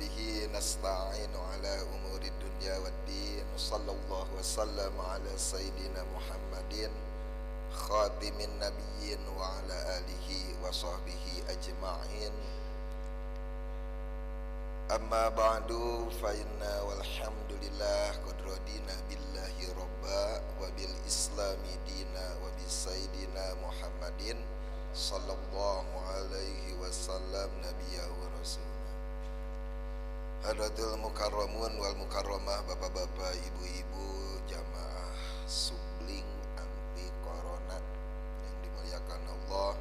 bihi nasta'inu ala umuri dunya waddin. Sallallahu wasallam ala sayyidina Muhammadin khatimin nabiyyin wa ala alihi wa sahbihi ajma'in. Amma ba'du fa inna walhamdulillah qad radina billahi robba wa bil islami dina wa bi sayyidina Muhammadin sallallahu alaihi wasallam nabiyya wa rasul. Hadratul mukarramun wal mukarramah, bapak-bapak, ibu-ibu, jamaah subling anti corona yang dimuliakan Allah.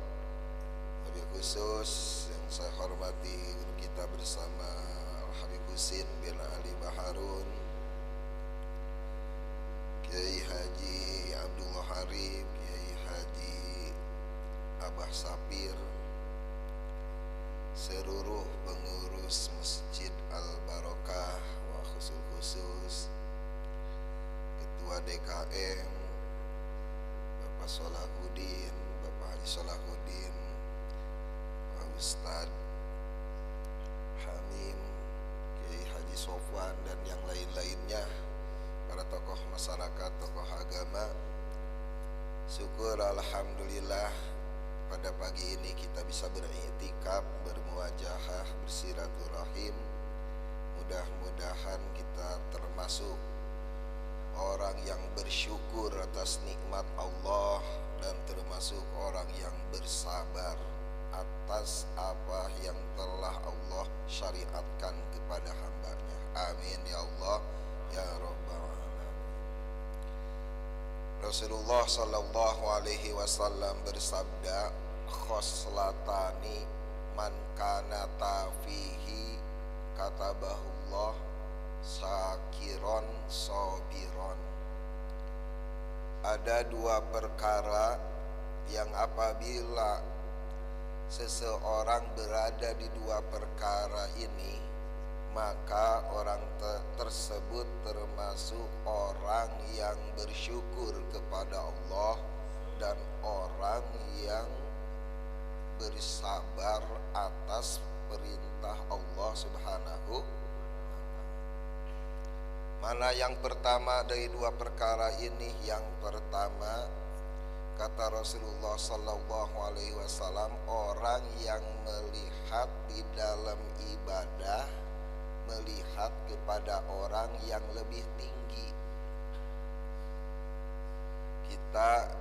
Wabil khusus yang saya hormati guru kita bersama Al-Habib Husin bin Ali Baharun, Kiai Haji Abdullah Harib, Kiai Haji Abah Sapir, seluruh pengurus Masjid Al-Barokah wa khusus Ketua DKM Bapak Solahuddin, Bapak Haji Solahuddin, Pak Ustadz Hamim, Kiai Haji Sofwan, dan yang lain-lainnya, para tokoh masyarakat, tokoh agama. Syukur alhamdulillah pada pagi ini kita bisa beriktikaf, bermuajahah, bersiraturahim. Mudah-mudahan kita termasuk orang yang bersyukur atas nikmat Allah dan termasuk orang yang bersabar atas apa yang telah Allah syariatkan kepada hambanya. Amin ya Allah ya Rabbal alamin. Rasulullah sallallahu alaihi wasallam bersabda, khoslatani man kana fihi katabahullah syakiron sobiron. Ada dua perkara yang apabila seseorang berada di dua perkara ini, maka orang tersebut termasuk orang yang bersyukur kepada Allah dan orang yang bersabar atas perintah Allah Subhanahu. Mana yang pertama dari dua perkara ini? Yang pertama, kata Rasulullah sallallahu alaihi wasallam, orang yang melihat di dalam ibadah, melihat kepada orang yang lebih tinggi. Kita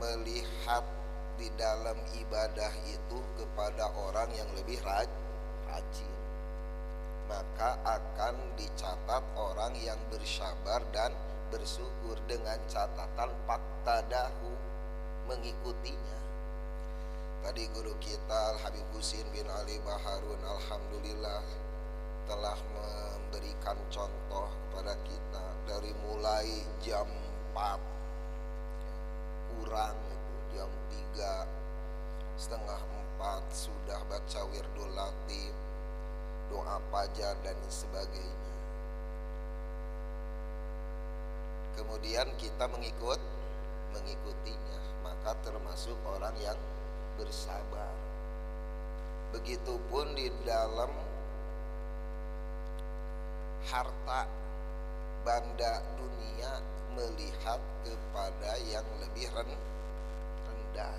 melihat di dalam ibadah itu kepada orang yang lebih rajin, maka akan dicatat orang yang bersabar dan bersyukur dengan catatan faktadahu, mengikutinya. Tadi guru kita Al-Habib Husin bin Ali Baharun alhamdulillah telah memberikan contoh kepada kita dari mulai jam 4 kurang itu, jam 3 setengah 4 sudah baca wirdul latif, doa fajar dan sebagainya. Kemudian kita mengikutinya, maka termasuk orang yang bersabar. Begitupun di dalam harta benda dunia, melihat kepada yang lebih rendah.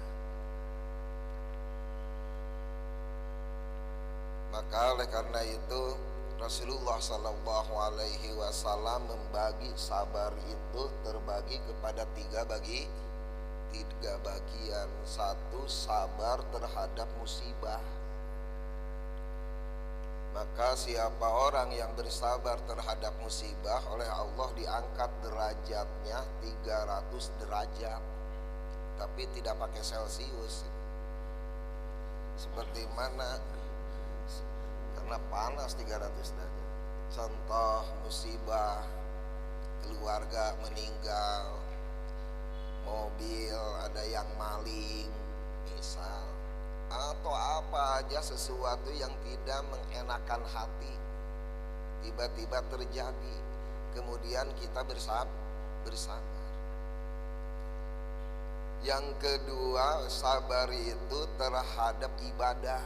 Maka oleh karena itu Rasulullah sallallahu alaihi wasallam membagi sabar itu terbagi kepada tiga bagian. Satu, sabar terhadap musibah. Maka siapa orang yang bersabar terhadap musibah, oleh Allah diangkat derajatnya 300 derajat. Tapi tidak pakai Celcius. Seperti mana? Karena panas 300 derajat. Contoh musibah, keluarga meninggal, mobil ada yang maling misal, atau apa aja sesuatu yang tidak mengenakan hati tiba-tiba terjadi, kemudian kita bersabar. Yang kedua, sabar itu terhadap ibadah.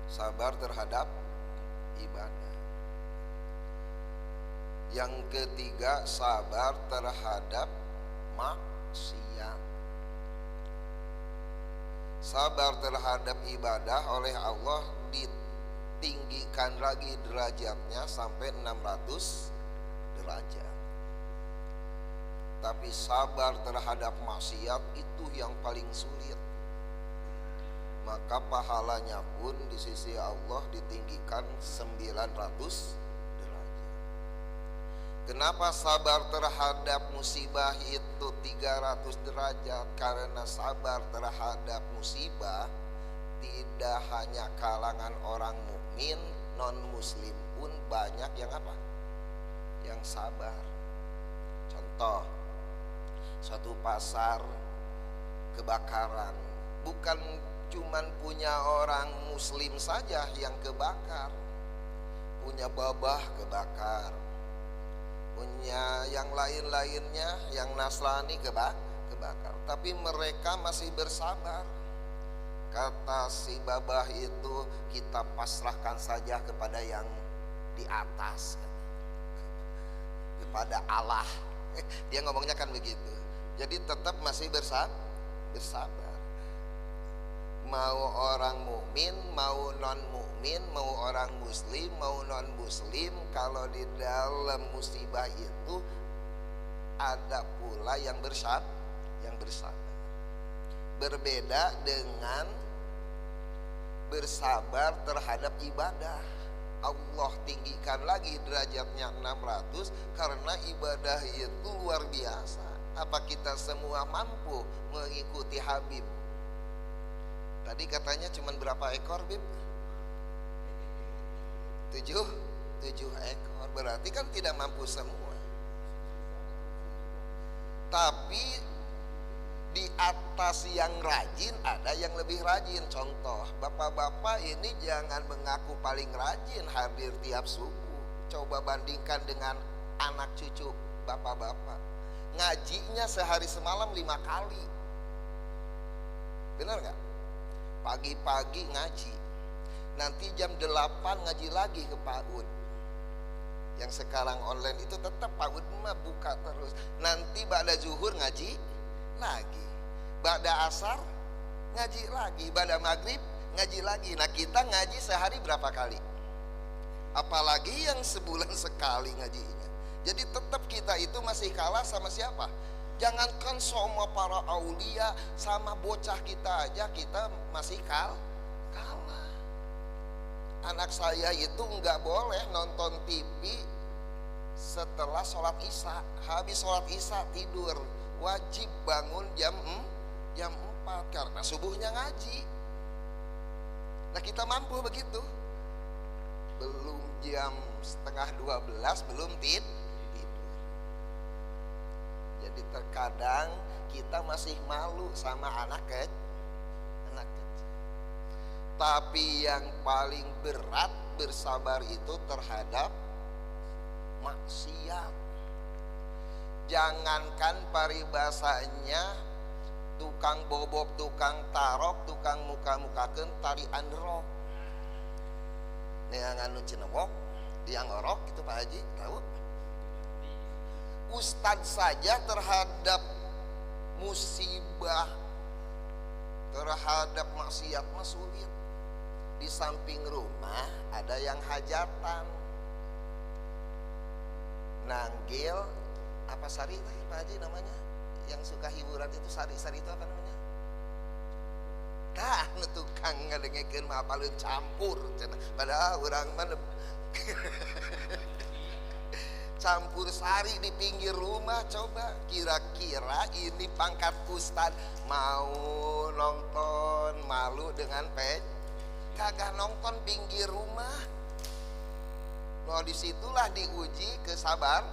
sabar terhadap ibadah. Yang ketiga, sabar terhadap maksiat. Sabar terhadap ibadah oleh Allah ditinggikan lagi derajatnya sampai 600 derajat. Tapi sabar terhadap maksiat itu yang paling sulit. Maka pahalanya pun di sisi Allah ditinggikan 900 derajat. Kenapa sabar terhadap musibah itu 300 derajat? Karena sabar terhadap musibah tidak hanya kalangan orang mukmin, non muslim pun banyak yang apa? Yang sabar. Contoh, suatu pasar kebakaran, bukan cuman punya orang muslim saja yang kebakar, punya babah kebakar, punya yang lain-lainnya, yang Nasrani kebakar, tapi mereka masih bersabar. Kata si babah itu, kita pasrahkan saja kepada yang di atas, kepada Allah. Dia ngomongnya kan begitu. Jadi tetap masih bersabar. Mau orang mukmin, mau non mukmin, mau orang muslim, mau non muslim, kalau di dalam musibah itu ada pula yang bersabar. Berbeda dengan bersabar terhadap ibadah. Allah tinggikan lagi derajatnya 600 karena ibadah itu luar biasa. Apa kita semua mampu mengikuti Habib? Tadi katanya cuma berapa ekor, Bib? 7 ekor. Berarti kan tidak mampu semua. Tapi di atas yang rajin ada yang lebih rajin. Contoh, bapak-bapak ini jangan mengaku paling rajin hadir tiap subuh. Coba bandingkan dengan anak cucu bapak-bapak. Ngajinya sehari semalam 5 kali. Benar gak? Pagi-pagi ngaji, nanti jam 8 ngaji lagi ke PAUD. Yang sekarang online itu tetap PAUD mah buka terus. Nanti ba'da zuhur ngaji lagi, ba'da asar ngaji lagi, ba'da maghrib ngaji lagi. Nah kita ngaji sehari berapa kali? Apalagi yang sebulan sekali ngajinya. Jadi tetap kita itu masih kalah sama siapa? Jangankan sama para aulia, sama bocah kita aja kita masih kalah. Anak saya itu nggak boleh nonton TV setelah sholat isya. Habis sholat isya tidur, wajib bangun jam 4 karena subuhnya ngaji. Nah kita mampu begitu? Belum jam setengah 12 belum tidur. Jadi terkadang kita masih malu sama anak kecil. Tapi yang paling berat bersabar itu terhadap maksiat. Jangankan paribasanya tukang bobok, tukang tarok, tukang muka-mukakeun tari androk. Nih nganu cenewok, dia ngorok gitu Pak Haji, tahu? Ustadz saja terhadap musibah, terhadap maksiat mah sulit. Di samping rumah ada yang hajatan, nanggil apa sari tadi Pak Haji namanya, yang suka hiburan itu sari itu apa namanya? Tah nu tukang ngadengekeun mah paling campur, padahal urang mah campur sari di pinggir rumah. Coba kira-kira ini pangkat ustad mau nonton malu dengan kagak nonton pinggir rumah. Nah disitulah diuji kesabaran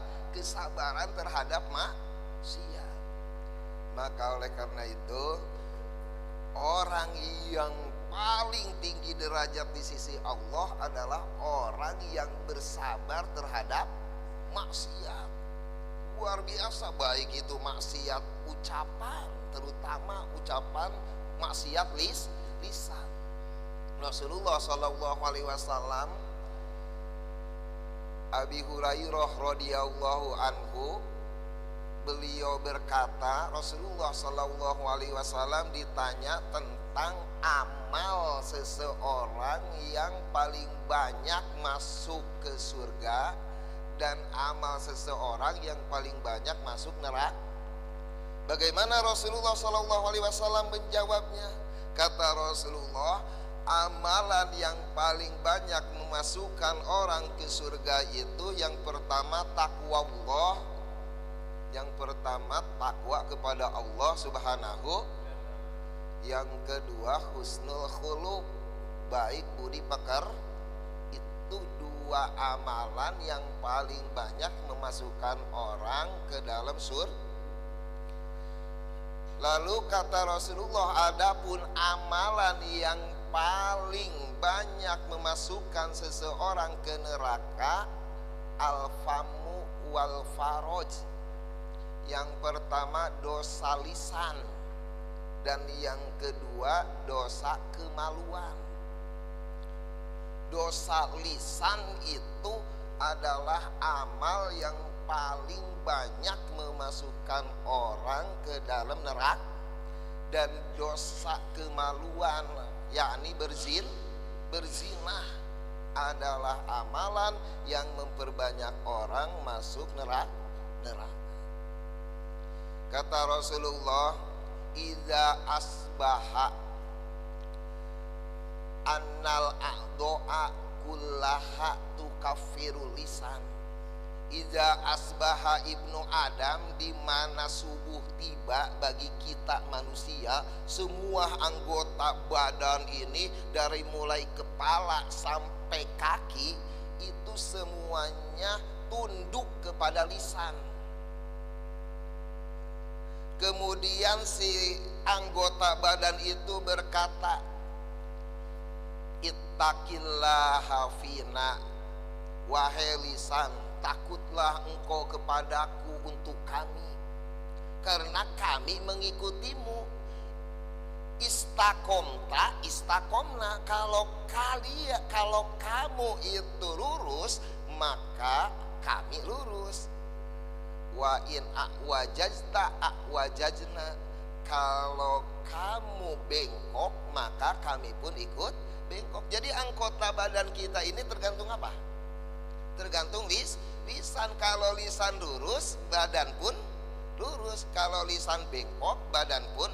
terhadap maksiat. Maka oleh karena itu orang yang paling tinggi derajat di sisi Allah adalah orang yang bersabar terhadap maksiat. Luar biasa, baik itu maksiat ucapan, terutama ucapan maksiat lisan. Rasulullah Shallallahu Alaihi Wasallam, Abi Hurairah radhiyallahu anhu, beliau berkata, Rasulullah Shallallahu Alaihi Wasallam ditanya tentang amal seseorang yang paling banyak masuk ke surga dan amal seseorang yang paling banyak masuk neraka. Bagaimana Rasulullah Shallallahu Alaihi Wasallam menjawabnya? Kata Rasulullah, amalan yang paling banyak memasukkan orang ke surga itu yang pertama takwa Allah. Yang pertama takwa kepada Allah Subhanahu. Yang kedua husnul khuluq, baik budi pekerti. Itu dua amalan yang paling banyak memasukkan orang ke dalam surga. Lalu kata Rasulullah, adapun amalan yang paling banyak memasukkan seseorang ke neraka, al-famu wal faroj. Yang pertama dosa lisan, dan yang kedua dosa kemaluan. Dosa lisan itu adalah amal yang paling banyak memasukkan orang ke dalam neraka. Dan dosa kemaluan, yakni berzinah, adalah amalan yang memperbanyak orang masuk neraka. Kata Rasulullah, idza asbaha annal a'do'a kullaha tukaffiru lisan. Idza asbaha ibnu Adam, di mana subuh tiba bagi kita manusia, semua anggota badan ini dari mulai kepala sampai kaki itu semuanya tunduk kepada lisan. Kemudian si anggota badan itu berkata, ittaqillaha fina, wahai lisan, takutlah engkau kepadaku untuk kami, karena kami mengikutimu. Istakomna, kalau kamu itu lurus, maka kami lurus. Wa in wajajna, kalau kamu bengkok maka kami pun ikut bengkok. Jadi anggota badan kita ini tergantung apa? Tergantung lisan. Kalau lisan lurus, badan pun lurus. Kalau lisan bengkok, badan pun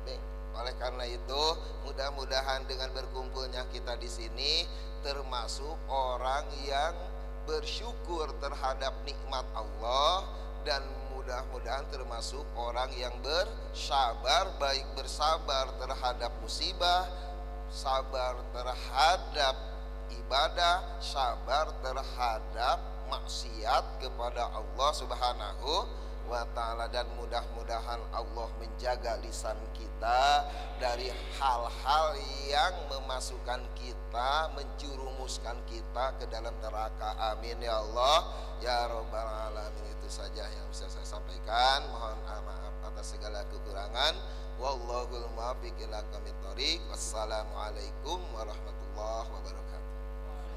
bengkok. Oleh karena itu, mudah-mudahan dengan berkumpulnya kita di sini termasuk orang yang bersyukur terhadap nikmat Allah, dan mudah-mudahan termasuk orang yang bersabar, baik bersabar terhadap musibah, sabar terhadap ibadah, sabar terhadap maksiat kepada Allah Subhanahu wa ta'ala. Dan mudah-mudahan Allah menjaga lisan kita dari hal-hal yang memasukkan kita, menjerumuskan kita ke dalam neraka. Amin ya Allah ya rabbal alamin. Itu saja yang bisa saya sampaikan. Mohon maaf atas segala kekurangan. Wallahul muwaffiq ila aqwamit thoriq. Wassalamualaikum warahmatullahi wabarakatuh.